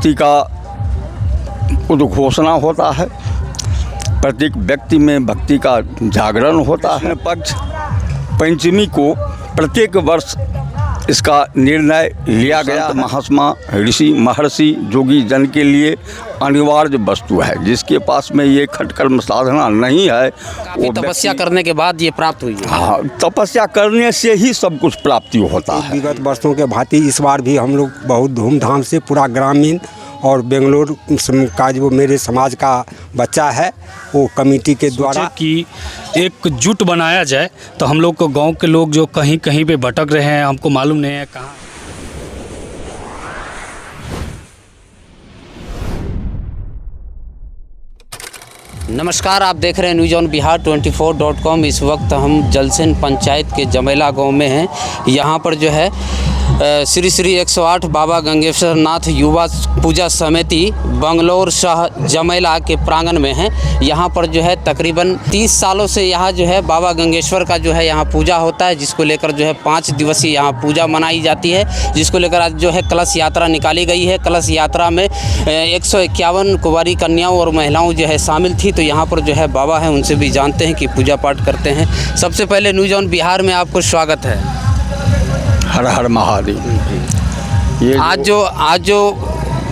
भक्ति का उद्घोषणा होता है, प्रत्येक व्यक्ति में भक्ति का जागरण होता है। पक्ष पंचमी को प्रत्येक वर्ष इसका निर्णय लिया गया। महात्मा ऋषि महर्षि योगी जन के लिए अनिवार्य वस्तु है। जिसके पास में ये खटकर्म साधना नहीं है वो तपस्या करने के बाद ये प्राप्त हुई है। हाँ, तपस्या करने से ही सब कुछ प्राप्ति होता है। विगत वर्षों के भांति इस बार भी हम लोग बहुत धूमधाम से पूरा ग्रामीण और बेंगलोर का जो मेरे समाज का बच्चा है वो कमेटी के द्वारा कि एक जुट बनाया जाए, तो हम लोग को गांव के लोग जो कहीं कहीं पे भटक रहे हैं, हमको मालूम नहीं है कहाँ। नमस्कार, आप देख रहे हैं न्यूज़ ऑन बिहार 24.com। इस वक्त हम जलसेन पंचायत के जमेला गांव में हैं। यहाँ पर जो है श्री श्री 108 बाबा गंगेश्वर नाथ युवा पूजा समिति बंगलौर शहर जमेला के प्रांगण में है। यहाँ पर जो है तकरीबन 30 सालों से यहाँ जो है बाबा गंगेश्वर का जो है यहाँ पूजा होता है, जिसको लेकर जो है 5 दिवसीय यहाँ पूजा मनाई जाती है, जिसको लेकर आज जो है कलश यात्रा निकाली गई है। कलश यात्रा में 151 कुंवारी कन्याओं और महिलाओं जो है शामिल थी। तो यहाँ पर जो है बाबा हैं, उनसे भी जानते हैं कि पूजा पाठ करते हैं। सबसे पहले न्यूज़ ऑन बिहार में आपको स्वागत है। हर हर महादेव। ये आज जो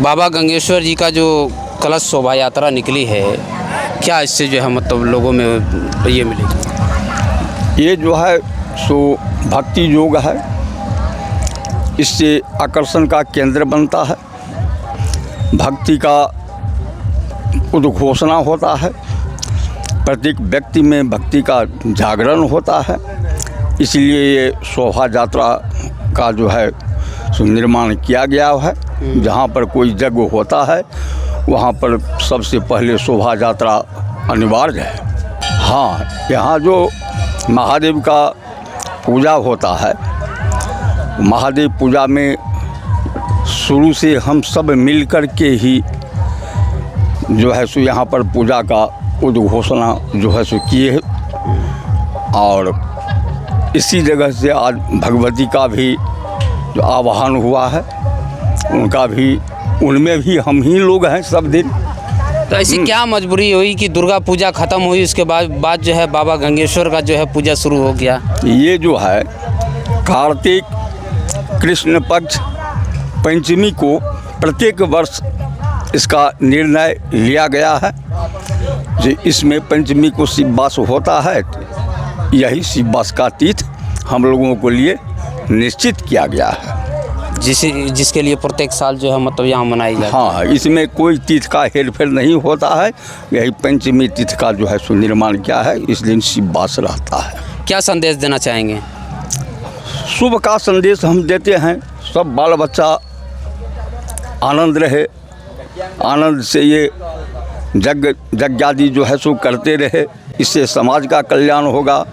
बाबा गंगेश्वर जी का जो कलश शोभा यात्रा निकली है, क्या इससे जो है मतलब लोगों में ये मिलेगी? ये जो है सो भक्ति योग है, इससे आकर्षण का केंद्र बनता है, भक्ति का उद्घोषणा होता है, प्रत्येक व्यक्ति में भक्ति का जागरण होता है। इसलिए ये शोभा यात्रा का जो है सो निर्माण किया गया है। जहाँ पर कोई यज्ञ होता है वहाँ पर सबसे पहले शोभा यात्रा अनिवार्य है। हाँ, यहाँ जो महादेव का पूजा होता है, महादेव पूजा में शुरू से हम सब मिल कर के ही जो है सो यहाँ पर पूजा का उद्घोषणा जो है सो किए, और इसी जगह से आज भगवती का भी जो आवाहन हुआ है, उनका भी, उनमें भी हम ही लोग हैं सब दिन। तो ऐसी क्या मजबूरी हुई कि दुर्गा पूजा ख़त्म हुई, उसके बाद जो है बाबा गंगेश्वर का जो है पूजा शुरू हो गया? ये जो है कार्तिक कृष्ण पक्ष पंचमी को प्रत्येक वर्ष इसका निर्णय लिया गया है। जो इसमें पंचमी को शिववास होता है, यही शिववास का तिथि हम लोगों को लिए निश्चित किया गया है, जिसके लिए प्रत्येक साल जो है मतलब यहाँ मनाई जाती है। हाँ, इसमें कोई तिथि का हेरफेर नहीं होता है। यही पंचमी तिथि का जो है सो निर्माण किया है, इस दिन शिववास रहता है। क्या संदेश देना चाहेंगे? शुभ का संदेश हम देते हैं, सब बाल बच्चा आनंद रहे, आनंद से ये यज्ञादि जो है सो करते रहे। इससे समाज का कल्याण होगा,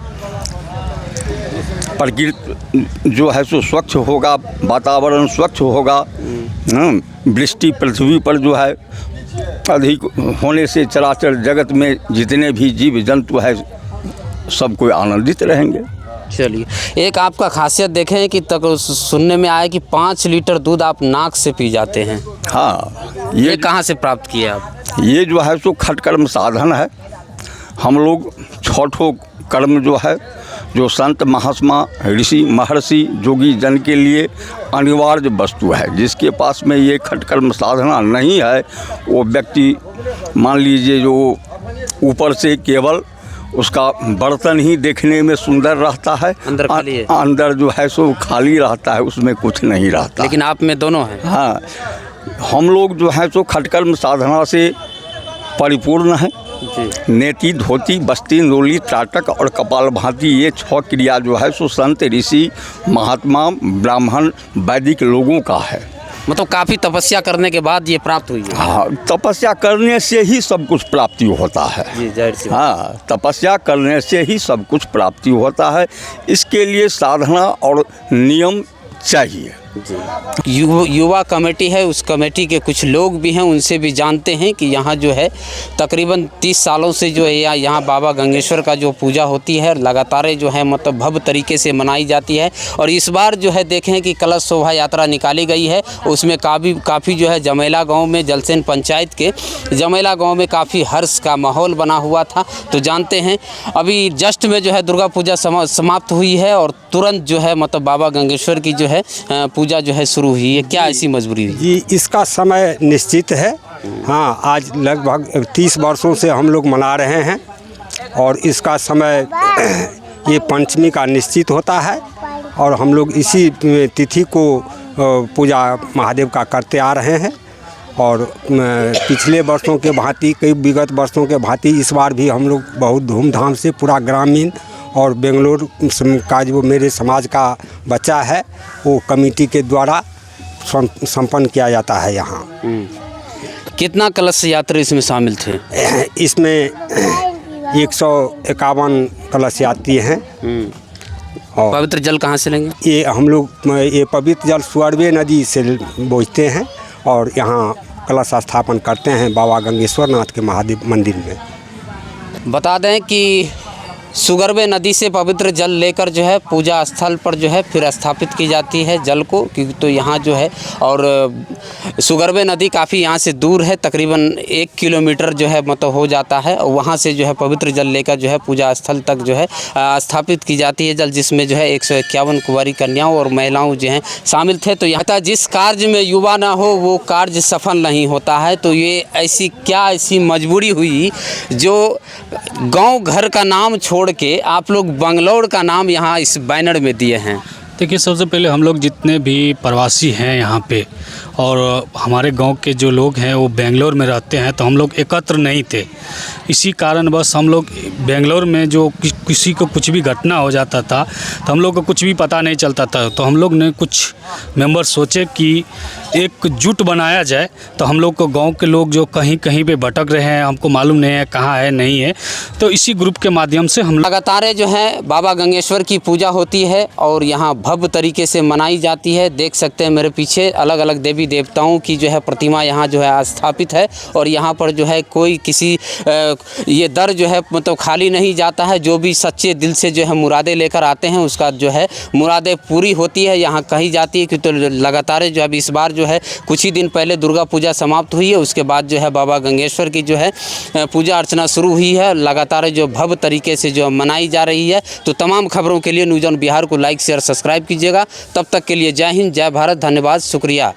प्रकृति जो है सो स्वच्छ होगा, वातावरण स्वच्छ होगा, वृष्टि पृथ्वी पर जो है अधिक होने से चराचर जगत में जितने भी जीव जंतु है सब कोई आनंदित रहेंगे। चलिए, एक आपका खासियत देखें कि तक सुनने में आया कि 5 लीटर दूध आप नाक से पी जाते हैं। हाँ, ये कहाँ से प्राप्त किए आप? ये जो है सो खटकर्म साधन है। हम लोग छठों कर्म जो है, जो संत महात्मा ऋषि महर्षि योगी जन के लिए अनिवार्य वस्तु है। जिसके पास में ये खटकर्म साधना नहीं है वो व्यक्ति, मान लीजिए, जो ऊपर से केवल उसका बर्तन ही देखने में सुंदर रहता है, अंदर जो है सो खाली रहता है, उसमें कुछ नहीं रहता। लेकिन आप में दोनों हैं। हाँ, हम लोग जो है सो खटकर्म साधना से परिपूर्ण है। नेति धोती बस्ती नोली त्राटक और कपाल भांति, ये 6 क्रिया जो है सो संत ऋषि महात्मा ब्राह्मण वैदिक लोगों का है। मतलब काफ़ी तपस्या करने के बाद ये प्राप्त हुई है। हाँ, तपस्या करने से ही सब कुछ प्राप्ति होता है। जी, जाहिर सी बात। हाँ, तपस्या करने से ही सब कुछ प्राप्ति होता है। इसके लिए साधना और नियम चाहिए। युवा कमेटी है, उस कमेटी के कुछ लोग भी हैं, उनसे भी जानते हैं कि यहाँ जो है तकरीबन 30 सालों से जो है यहाँ बाबा गंगेश्वर का जो पूजा होती है लगातार जो है मतलब भव्य तरीके से मनाई जाती है। और इस बार जो है देखें कि कलश शोभा यात्रा निकाली गई है, उसमें काफ़ी जो है जमेला गांव में, जलसेन पंचायत के जमेला गांव में काफ़ी हर्ष का माहौल बना हुआ था। तो जानते हैं अभी जस्ट में जो है दुर्गा पूजा समाप्त हुई है और तुरंत जो है मतलब बाबा गंगेश्वर की जो है पूजा जो है शुरू हुई है। क्या ऐसी मजबूरी हुई? जी, इसका समय निश्चित है। हाँ, आज लगभग 30 वर्षों से हम लोग मना रहे हैं और इसका समय ये पंचमी का निश्चित होता है और हम लोग इसी तिथि को पूजा महादेव का करते आ रहे हैं। और पिछले वर्षों के भांति, कई विगत वर्षों के भांति इस बार भी हम लोग बहुत धूमधाम से पूरा ग्रामीण और बेंगलोर का जो मेरे समाज का बच्चा है वो कमेटी के द्वारा संपन्न किया जाता है यहाँ। कितना कलश यात्री इसमें शामिल थे? इसमें 151 कलश यात्री हैं। और पवित्र जल कहाँ से लेंगे? ये हम लोग ये पवित्र जल सुअरवे नदी से बोझते हैं और यहाँ कलश स्थापन करते हैं बाबा गंगेश्वर नाथ के महादेव मंदिर में। बता दें कि सुगरवे नदी से पवित्र जल लेकर जो है पूजा स्थल पर जो है फिर स्थापित की जाती है जल को, क्योंकि तो यहाँ जो है और सुगरवे नदी काफ़ी यहाँ से दूर है, तकरीबन 1 किलोमीटर जो है मतलब हो जाता है। और वहाँ से जो है पवित्र जल लेकर जो है पूजा स्थल तक जो है स्थापित की जाती है जल, जिसमें जो है 151 कुंवारी कन्याओं और महिलाओं जो हैं शामिल थे। तो यहाँ जिस कार्य में युवा ना हो वो कार्य सफल नहीं होता है। तो ये ऐसी मजबूरी हुई जो गाँव घर का नाम छोड़ के आप लोग बंगलौर का नाम यहाँ इस बैनर में दिए हैं? देखिए, सबसे पहले हम लोग जितने भी प्रवासी हैं यहाँ पे और हमारे गांव के जो लोग हैं वो बेंगलोर में रहते हैं, तो हम लोग एकत्र नहीं थे। इसी कारण बस हम लोग बेंगलोर में जो किसी को कुछ भी घटना हो जाता था तो हम लोग को कुछ भी पता नहीं चलता था। तो हम लोग ने कुछ मेंबर सोचे कि एक जुट बनाया जाए, तो हम लोग को गांव के लोग जो कहीं कहीं पे भटक रहे हैं, हमको मालूम नहीं है कहाँ है नहीं है, तो इसी ग्रुप के माध्यम से हम लगातार जो है बाबा गंगेश्वर की पूजा होती है और यहाँ भव्य तरीके से मनाई जाती है। देख सकते हैं मेरे पीछे अलग अलग देवी देवताओं की जो है प्रतिमा यहाँ जो है स्थापित है और यहाँ पर जो है कोई किसी ये दर जो है मतलब खाली नहीं जाता है। जो भी सच्चे दिल से जो है मुरादें लेकर आते हैं उसका जो है मुरादें पूरी होती है, यहाँ कही जाती है कि तो लगातार जो है इस बार जो है कुछ ही दिन पहले दुर्गा पूजा समाप्त हुई है, उसके बाद जो है बाबा गंगेश्वर की जो है पूजा अर्चना शुरू हुई है, लगातार जो भव्य तरीके से जो मनाई जा रही है। तो तमाम खबरों के लिए न्यूज़ ऑन बिहार को लाइक शेयर सब्सक्राइब कीजिएगा। तब तक के लिए जय हिंद, जय भारत, धन्यवाद, शुक्रिया।